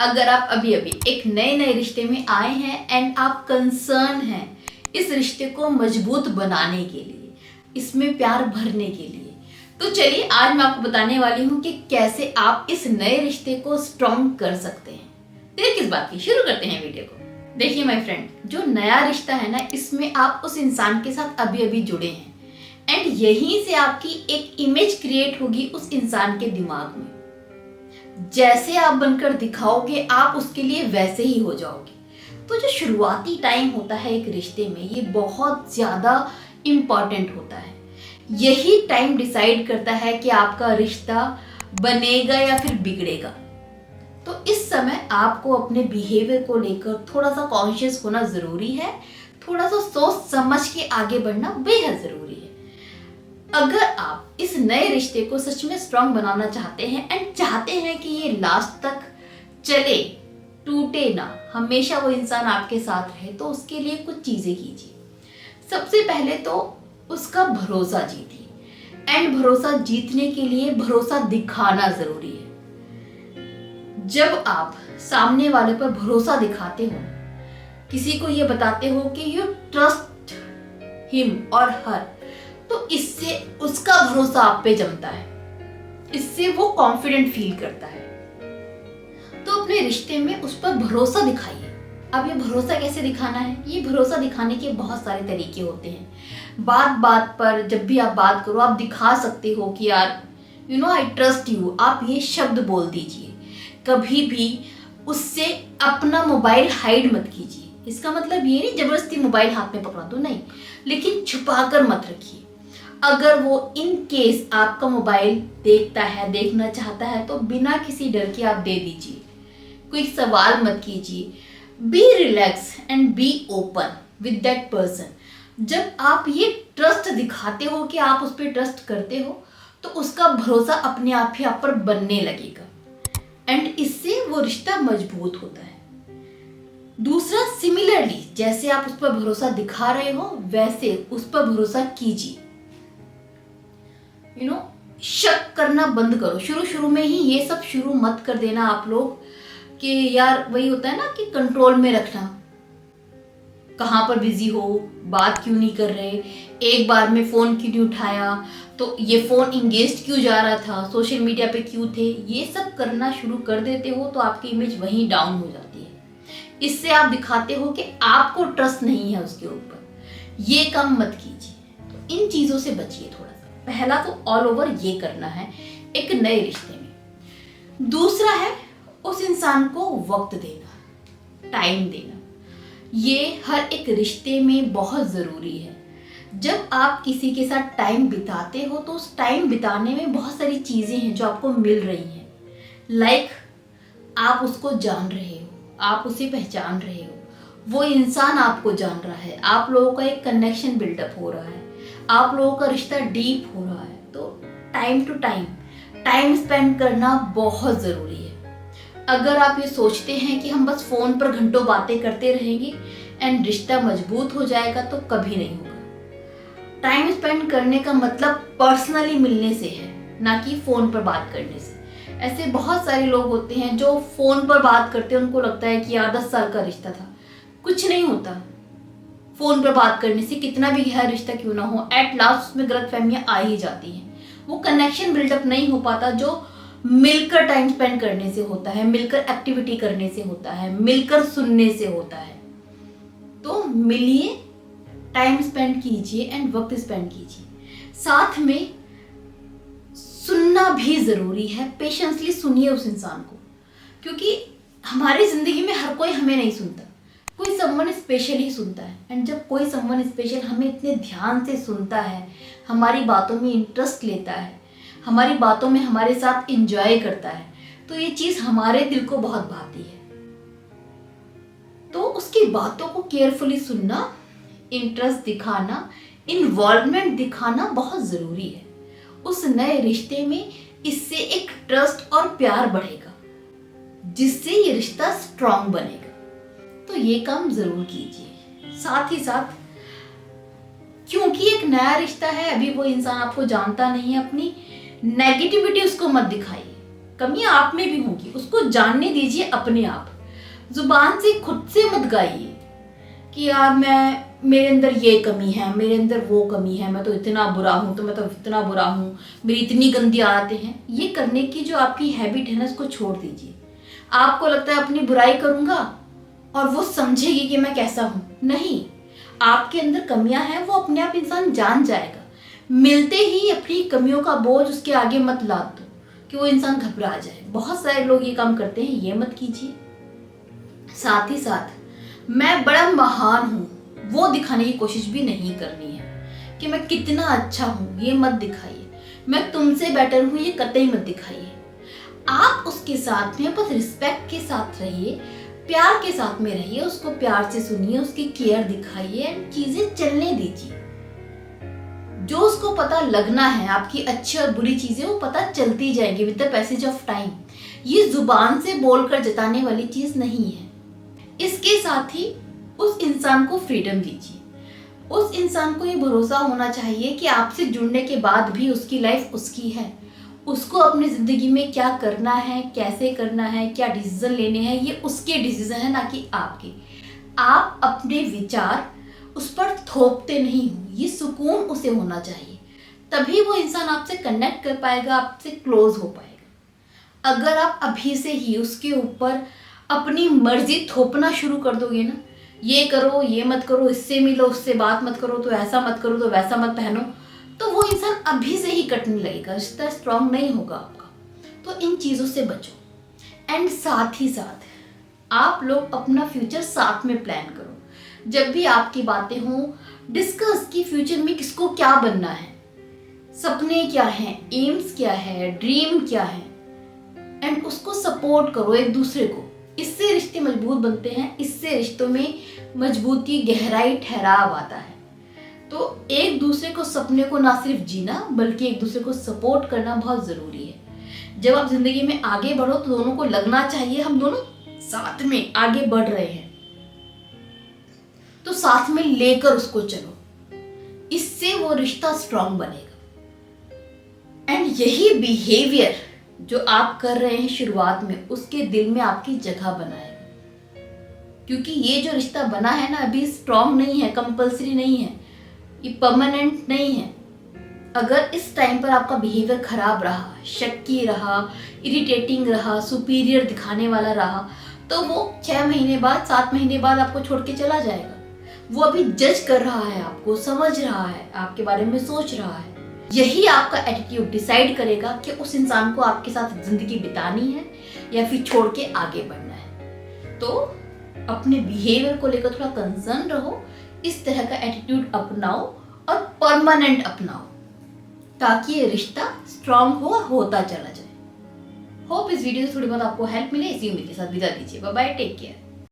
अगर आप अभी अभी एक नए नए रिश्ते में आए हैं एंड आप कंसर्न हैं इस रिश्ते को मजबूत बनाने के लिए, इसमें प्यार भरने के लिए, तो चलिए आज मैं आपको बताने वाली हूँ कि कैसे आप इस नए रिश्ते को स्ट्रॉन्ग कर सकते हैं। देर किस बात की, शुरू करते हैं वीडियो को। देखिए माय फ्रेंड, जो नया रिश्ता है ना, इसमें आप उस इंसान के साथ अभी अभी जुड़े हैं एंड यहीं से आपकी एक इमेज क्रिएट होगी उस इंसान के दिमाग में। जैसे आप बनकर दिखाओगे आप उसके लिए वैसे ही हो जाओगे। तो जो शुरुआती टाइम होता है एक रिश्ते में, ये बहुत ज़्यादा इम्पॉर्टेंट होता है। यही टाइम डिसाइड करता है कि आपका रिश्ता बनेगा या फिर बिगड़ेगा। तो इस समय आपको अपने बिहेवियर को लेकर थोड़ा सा कॉन्शियस होना ज़रूरी है, थोड़ा सा सोच समझ के आगे बढ़ना बेहद ज़रूरी है। अगर आप इस नए रिश्ते को सच में स्ट्रॉन्ग बनाना चाहते हैं एंड चाहते हैं कि ये लास्ट तक चले, टूटे ना, हमेशा वो इंसान आपके साथ रहे, तो उसके लिए कुछ चीज़ें कीजिए। सबसे पहले तो उसका भरोसा जीतिए एंड भरोसा जीतने के लिए भरोसा दिखाना ज़रूरी है। जब आप सामने वाले पर भरोसा दिखाते हो, किसी को ये बताते हो कि यू ट्रस्ट हिम और हर, तो इससे उसका भरोसा आप पे जमता है, इससे वो कॉन्फिडेंट फील करता है। तो अपने रिश्ते में उस पर भरोसा दिखाइए। अब ये भरोसा कैसे दिखाना है? ये भरोसा दिखाने के बहुत सारे तरीके होते हैं। बात बात पर जब भी आप बात करो, आप दिखा सकते हो कि यार आई ट्रस्ट यू, आप ये शब्द बोल दीजिए। कभी भी उससे अपना मोबाइल हाइड मत कीजिए। इसका मतलब ये नहीं जबरदस्ती मोबाइल हाथ में पकड़ा दो, नहीं, लेकिन छुपा कर मत रखिए। अगर वो इन केस आपका मोबाइल देखता है, देखना चाहता है, तो बिना किसी डर के आप दे दीजिए। कोई सवाल मत कीजिए। Be relax and be open with that person. जब आप ये ट्रस्ट दिखाते हो कि आप उस पर ट्रस्ट करते हो, तो उसका भरोसा अपने आप ही आप पर बनने लगेगा एंड इससे वो रिश्ता मजबूत होता है। दूसरा, सिमिलरली जैसे आप उस पर भरोसा दिखा रहे हो वैसे उस पर भरोसा कीजिए। शक करना बंद करो। शुरू में ही ये सब शुरू मत कर देना आप लोग कि यार वही होता है ना कि कंट्रोल में रखना, कहाँ पर बिजी हो, बात क्यों नहीं कर रहे, एक बार में फ़ोन क्यों नहीं उठाया, तो ये फ़ोन इंगेज क्यों जा रहा था, सोशल मीडिया पे क्यों थे, ये सब करना शुरू कर देते हो तो आपकी इमेज वहीं डाउन हो जाती है। इससे आप दिखाते हो कि आपको ट्रस्ट नहीं है उसके ऊपर। ये काम मत कीजिए। तो इन चीज़ों से बचिए थोड़ा सा। पहला तो ऑल ओवर ये करना है एक नए रिश्ते में। दूसरा है उस इंसान को वक्त देना, टाइम देना। ये हर एक रिश्ते में बहुत ज़रूरी है। जब आप किसी के साथ टाइम बिताते हो तो उस टाइम बिताने में बहुत सारी चीज़ें हैं जो आपको मिल रही हैं। लाइक आप उसको जान रहे हो, आप उसे पहचान रहे हो, वो इंसान आपको जान रहा है, आप लोगों का एक कनेक्शन बिल्डअप हो रहा है, आप लोगों का रिश्ता डीप हो रहा है। तो टाइम टू टाइम स्पेंड करना बहुत ज़रूरी है। अगर आप ये सोचते हैं कि हम बस फ़ोन पर घंटों बातें करते रहेंगे एंड रिश्ता मजबूत हो जाएगा, तो कभी नहीं होगा। टाइम स्पेंड करने का मतलब पर्सनली मिलने से है, ना कि फ़ोन पर बात करने से। ऐसे बहुत सारे लोग होते हैं जो फ़ोन पर बात करते हैं, उनको लगता है कि यार 10 साल का रिश्ता था। कुछ नहीं होता। फ़ोन पर बात करने से कितना भी गहरा रिश्ता क्यों ना हो, एट लास्ट उसमें गलतफहमियां आ ही जाती हैं। वो कनेक्शन बिल्डअप नहीं हो पाता जो मिलकर टाइम स्पेंड करने से होता है, मिलकर एक्टिविटी करने से होता है, मिलकर सुनने से होता है। तो मिलिए, टाइम स्पेंड कीजिए एंड वक्त स्पेंड कीजिए। साथ में सुनना भी ज़रूरी है। पेशेंसली सुनिए उस इंसान को, क्योंकि हमारी ज़िंदगी में हर कोई हमें नहीं सुनता, कोई समवन स्पेशल ही सुनता है। एंड जब कोई समवन स्पेशल हमें इतने ध्यान से सुनता है, हमारी बातों में इंटरेस्ट लेता है, हमारी बातों में हमारे साथ एंजॉय करता है, तो ये चीज़ हमारे दिल को बहुत भाती है। तो उसकी बातों को केयरफुली सुनना, इंटरेस्ट दिखाना, इन्वॉल्वमेंट दिखाना बहुत ज़रूरी है। उस नए रिश्ते में इससे एक ट्रस्ट और प्यार बढ़ेगा, जिससे ये रिश्ता स्ट्रॉन्ग बनेगा। तो ये काम ज़रूर कीजिए। साथ ही साथ, क्योंकि एक नया रिश्ता है, अभी वो इंसान आपको जानता नहीं है, अपनी नेगेटिविटी उसको मत दिखाइए। कमियां आप में भी होंगी, उसको जानने दीजिए अपने आप। जुबान से खुद से मत गाइए कि यार मेरे अंदर ये कमी है, मेरे अंदर वो कमी है, मैं तो इतना बुरा हूँ, तो मैं तो इतना बुरा हूँ, मेरी इतनी गंदी आदतें हैं। ये करने की जो आपकी हैबिट है ना, इसको छोड़ दीजिए। आपको लगता है अपनी बुराई करूंगा और वो समझेगी कि मैं कैसा हूँ, नहीं। आपके अंदर कमियां हैं, वो अपने आप इंसान जान जाएगा। मिलते ही अपनी कमियों का बोझ उसके आगे मत लाद दो कि वो इंसान घबरा जाए। बहुत सारे लोग ये काम करते हैं, ये मत कीजिए। साथ ही साथ मैं बड़ा महान हूँ वो दिखाने की कोशिश भी नहीं करनी है कि मैं कितना अच्छा हूँ, ये मत दिखाइए। मैं तुमसे बेटर हूँ, ये कतई मत दिखाइए। आप उसके साथ में बस रिस्पेक्ट के साथ रहिए, प्यार के साथ में रहिए, उसको प्यार से सुनिए, उसकी केयर दिखाइए एंड चीजें चलने दीजिए। जो उसको पता लगना है, आपकी अच्छी और बुरी चीजें वो पता चलती जाएंगी with the passage of time. ये जुबान से बोलकर जताने वाली चीज नहीं है। इसके साथ ही उस इंसान को फ्रीडम दीजिए। उस इंसान को ये भरोसा होना चाहिए कि आपसे जुड़ने के बाद भी उसकी लाइफ उसकी है। उसको अपनी जिंदगी में क्या करना है, कैसे करना है, क्या डिसीजन लेने हैं, ये उसके डिसीजन है, ना कि आपके। आप अपने विचार उस पर थोपते नहीं हो, ये सुकून उसे होना चाहिए। तभी वो इंसान आपसे कनेक्ट कर पाएगा, आपसे क्लोज हो पाएगा। अगर आप अभी से ही उसके ऊपर अपनी मर्जी थोपना शुरू कर दोगे ना, ये करो, ये मत करो, इससे मिलो, उससे बात मत करो, तो ऐसा मत करो, तो वैसा मत पहनो, तो वो इंसान अभी से ही कटने लगेगा, रिश्ता स्ट्रांग नहीं होगा आपका। तो इन चीज़ों से बचो। एंड साथ ही साथ आप लोग अपना फ्यूचर साथ में प्लान करो। जब भी आपकी बातें हों, डिस्कस कि फ्यूचर में किसको क्या बनना है, सपने क्या हैं, एम्स क्या है, ड्रीम क्या है, एंड उसको सपोर्ट करो एक दूसरे को। इससे रिश्ते मजबूत बनते हैं, इससे रिश्तों में मजबूती, गहराई, ठहराव आता है। तो एक दूसरे को सपने को ना सिर्फ जीना बल्कि एक दूसरे को सपोर्ट करना बहुत ज़रूरी है। जब आप जिंदगी में आगे बढ़ो तो दोनों को लगना चाहिए हम दोनों साथ में आगे बढ़ रहे हैं, तो साथ में लेकर उसको चलो, इससे वो रिश्ता स्ट्रांग बनेगा। एंड यही बिहेवियर जो आप कर रहे हैं शुरुआत में, उसके दिल में आपकी जगह बनाएगा। क्योंकि ये जो रिश्ता बना है ना, अभी स्ट्रांग नहीं है, कंपल्सरी नहीं है, ये परमानेंट नहीं है। अगर इस टाइम पर आपका बिहेवियर खराब रहा, शक्की रहा, इरिटेटिंग रहा, सुपीरियर दिखाने वाला रहा, तो वो 6 महीने बाद, 7 महीने बाद आपको छोड़ के चला जाएगा। वो अभी जज कर रहा है आपको, समझ रहा है, आपके बारे में सोच रहा है। यही आपका एटीट्यूड डिसाइड करेगा कि उस इंसान को आपके साथ जिंदगी बितानी है या फिर छोड़ के आगे बढ़ना है। तो अपने बिहेवियर को लेकर थोड़ा कंसर्न रहो, इस तरह का एटीट्यूड अपनाओ और परमानेंट अपनाओ, ताकि ये रिश्ता स्ट्रांग हो और होता चला जाए। होप इस वीडियो से थोड़ी बहुत आपको हेल्प मिले। इसी उम्मीद के साथ विदा दीजिए। Bye bye, take care.